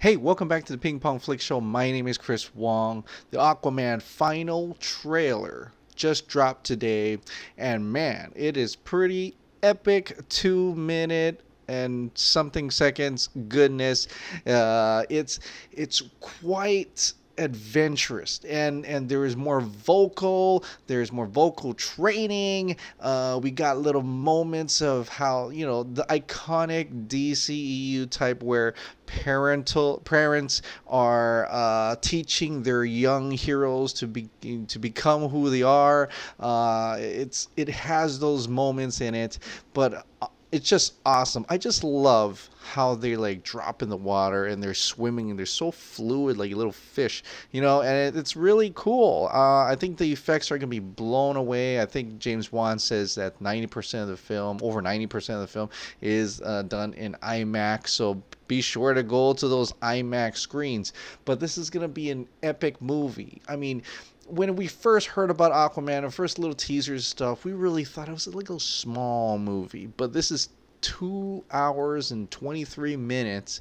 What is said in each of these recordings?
Hey, welcome back to the Ping Pong Flick Show. My name is Chris Wong. The Aquaman final trailer just dropped today, and man, it is pretty epic. 2 minute and something seconds goodness. It's quite adventurous, and there's more vocal training. We got little moments of how, the iconic DCEU type where parents are teaching their young heroes to become who they are. It has those moments in it, but it's just awesome. I just love how they like drop in the water and they're swimming and they're so fluid like little fish, and it's really cool. I think the effects are going to be blown away. I think James Wan says that 90% of the film, over 90% of the film, is done in IMAX. So be sure to go to those IMAX screens. But this is going to be an epic movie. I mean, when we first heard about Aquaman, the first little teasers stuff, we really thought it was like a small movie. But this is 2 hours and 23 minutes.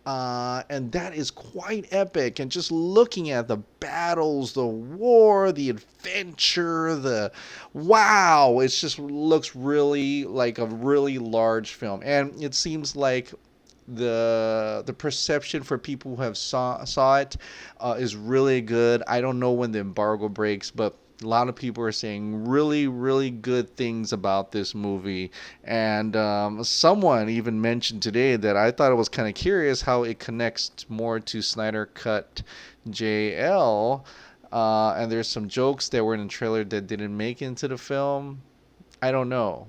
And that is quite epic. And just looking at the battles, the war, the adventure, it just looks really like a really large film. And it seems like the perception for people who have saw it is really good. I don't know when the embargo breaks, but a lot of people are saying really, really good things about this movie. And someone even mentioned today that I thought it was kind of curious how it connects more to SnyderCut JL. And there's some jokes that were in the trailer that didn't make it into the film. I don't know.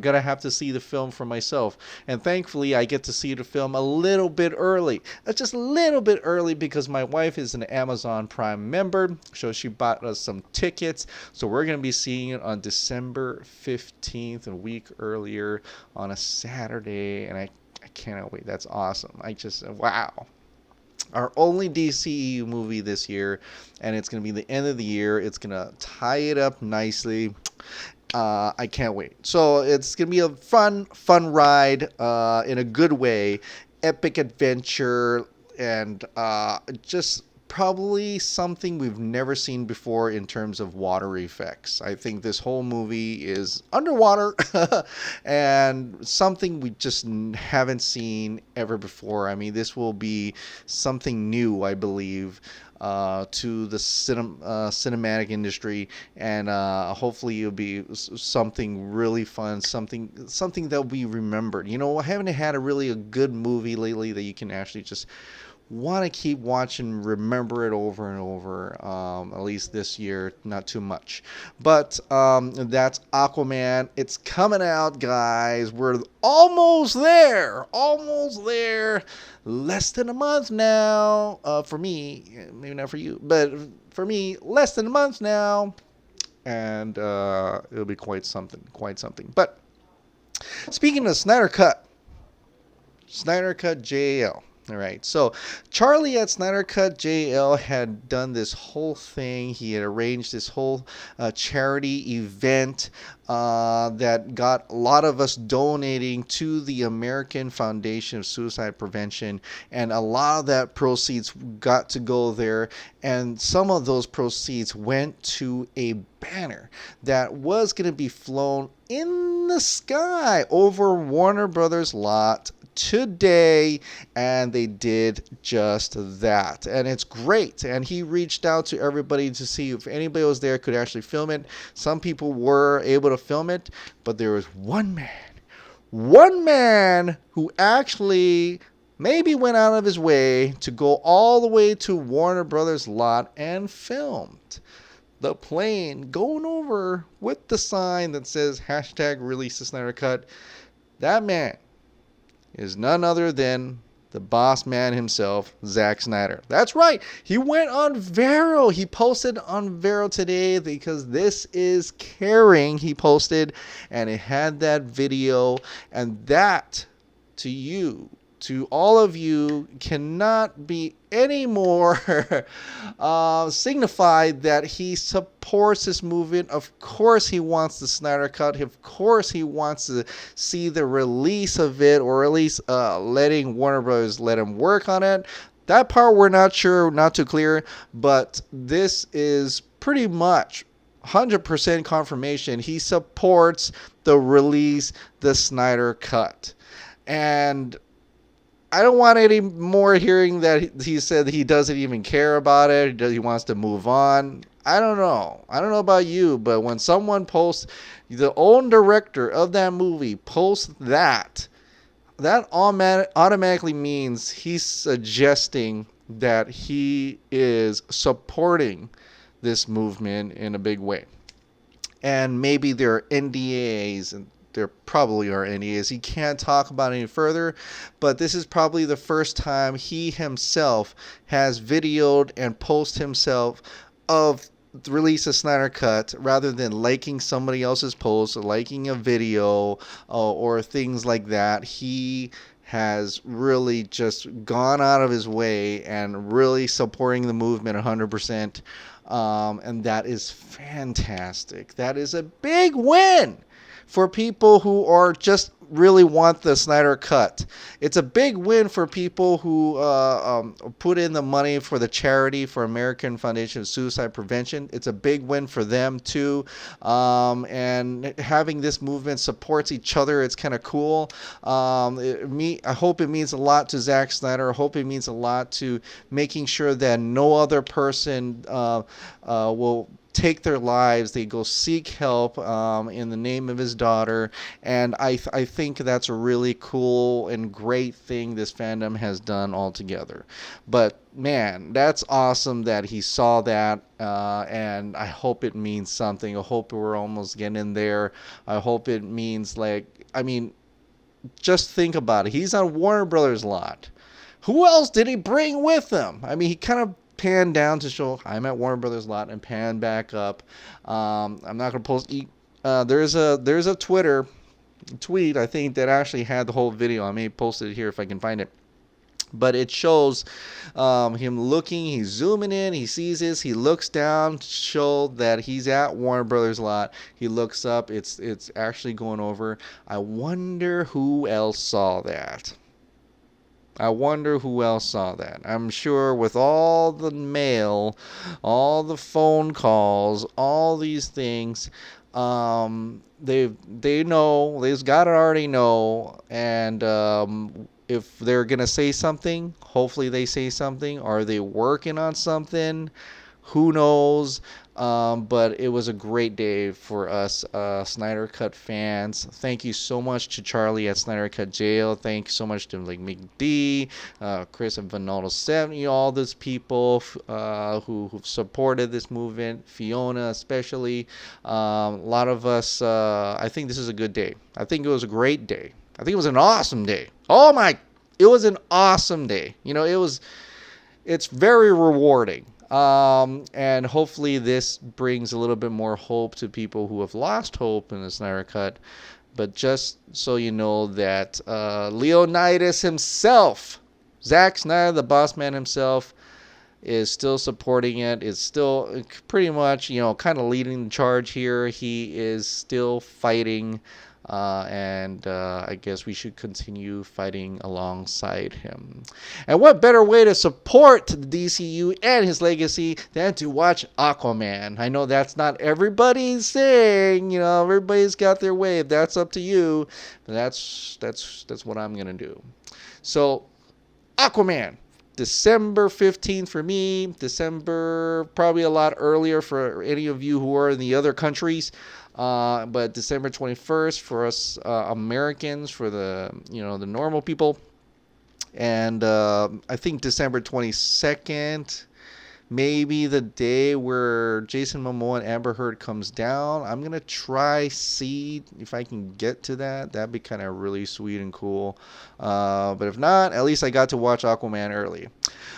Gonna have to see the film for myself. And thankfully, I get to see the film a little bit early. Just a little bit early because my wife is an Amazon Prime member. So she bought us some tickets. So we're going to be seeing it on December 15th, a week earlier on a Saturday. And I cannot wait. That's awesome. Wow. Our only DCEU movie this year. And it's going to be the end of the year. It's going to tie it up nicely. I can't wait. So it's going to be a fun ride in a good way. Epic adventure and just probably something we've never seen before in terms of water effects. I think this whole movie is underwater and something we just haven't seen ever before. I mean, this will be something new, I believe, to the cinematic industry, and hopefully it'll be something really fun, something that we remembered. I haven't had a good movie lately that you can actually just want to keep watching, remember it over and over. At least this year, not too much. But that's Aquaman. It's coming out, guys. We're almost there. Less than a month now. For me, maybe not for you, but for me, less than a month now. And it'll be quite something. But speaking of SnyderCut JL. All right, so Charlie at SnyderCut JL had done this whole thing. He had arranged this whole charity event that got a lot of us donating to the American Foundation of Suicide Prevention, and a lot of that proceeds got to go there, and some of those proceeds went to a banner that was going to be flown in the sky over Warner Brothers lot today, and they did just that, and it's great. And he reached out to everybody to see if anybody was there could actually film it. Some people were able to film it, but there was one man who actually maybe went out of his way to go all the way to Warner Brothers lot and filmed the plane going over with the sign that says #release the Snyder Cut. That man is none other than the boss man himself, Zack Snyder. That's right. He went on Vero. He posted on Vero today because this is caring. He posted, and it had that video, and that to all of you cannot be any more signified that he supports this movement. Of course he wants the Snyder Cut. Of course he wants to see the release of it, or at least letting Warner Bros. Let him work on it. That part we're not sure, not too clear, but this is pretty much 100% confirmation. He supports the release, the Snyder Cut. And I don't want any more hearing that he said he doesn't even care about it. He wants to move on. I don't know. I don't know about you, but when someone posts, the own director of that movie posts that, that automatically means he's suggesting that he is supporting this movement in a big way. And maybe there are NDAs, and there probably are NDAs. He can't talk about it any further, but this is probably the first time he himself has videoed and posted himself of the release of Snyder Cut rather than liking somebody else's post or liking a video or things like that. He has really just gone out of his way and really supporting the movement 100%. And that is fantastic. That is a big win for people who are just really want the Snyder Cut. It's a big win for people who put in the money for the charity for American Foundation of Suicide Prevention. It's a big win for them too. And having this movement supports each other, it's kind of cool. I hope it means a lot to Zack Snyder. I hope it means a lot to making sure that no other person will take their lives. They go seek help in the name of his daughter, and I think that's a really cool and great thing this fandom has done altogether. But man, that's awesome that he saw that, and I hope it means something. I hope we're almost getting there. I hope it means, like, I mean, just think about it. He's on Warner Brothers lot. Who else did he bring with him? I mean, he kind of pan down to show I'm at Warner Brothers lot and pan back up. I'm not gonna post. There's a Twitter tweet I think that actually had the whole video. I may post it here if I can find it. But it shows him looking. He's zooming in. He sees this. He looks down to show that he's at Warner Brothers lot. He looks up. It's actually going over. I wonder who else saw that. I wonder who else saw that. I'm sure with all the mail, all the phone calls, all these things, they know, they've got to already know, and if they're gonna say something, hopefully they say something. Are they working on something? Who knows? But it was a great day for us Snyder Cut fans. Thank you so much to Charlie at Snyder Cut Jail. Thank you so much to like McD, Chris and Vinaldo 70, all those people who've supported this movement. Fiona especially. A lot of us. I think this is a good day. I think it was a great day. I think it was an awesome day. Oh my! It was an awesome day. You know, it's very rewarding. And hopefully this brings a little bit more hope to people who have lost hope in the Snyder Cut. But just so you know that Leonidas himself, Zack Snyder, the boss man himself, is still supporting it. Is still pretty much, you know, kind of leading the charge here. He is still fighting. And I guess we should continue fighting alongside him. And what better way to support the DCEU and his legacy than to watch Aquaman? I know that's not everybody's thing, you know, everybody's got their way. If that's up to you, but that's what I'm gonna do. So, Aquaman. December 15th for me. December probably a lot earlier for any of you who are in the other countries. But December 21st for us Americans, for the the normal people, and I think December 22nd, maybe the day where Jason Momoa and Amber Heard comes down. I'm gonna see if I can get to that. That'd be kind of really sweet and cool. But if not, at least I got to watch Aquaman early.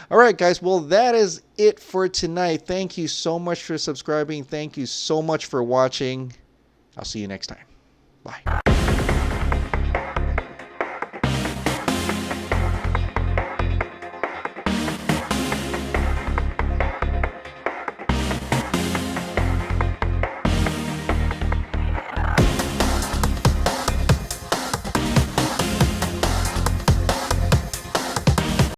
All right, guys. Well, that is it for tonight. Thank you so much for subscribing. Thank you so much for watching. I'll see you next time. Bye.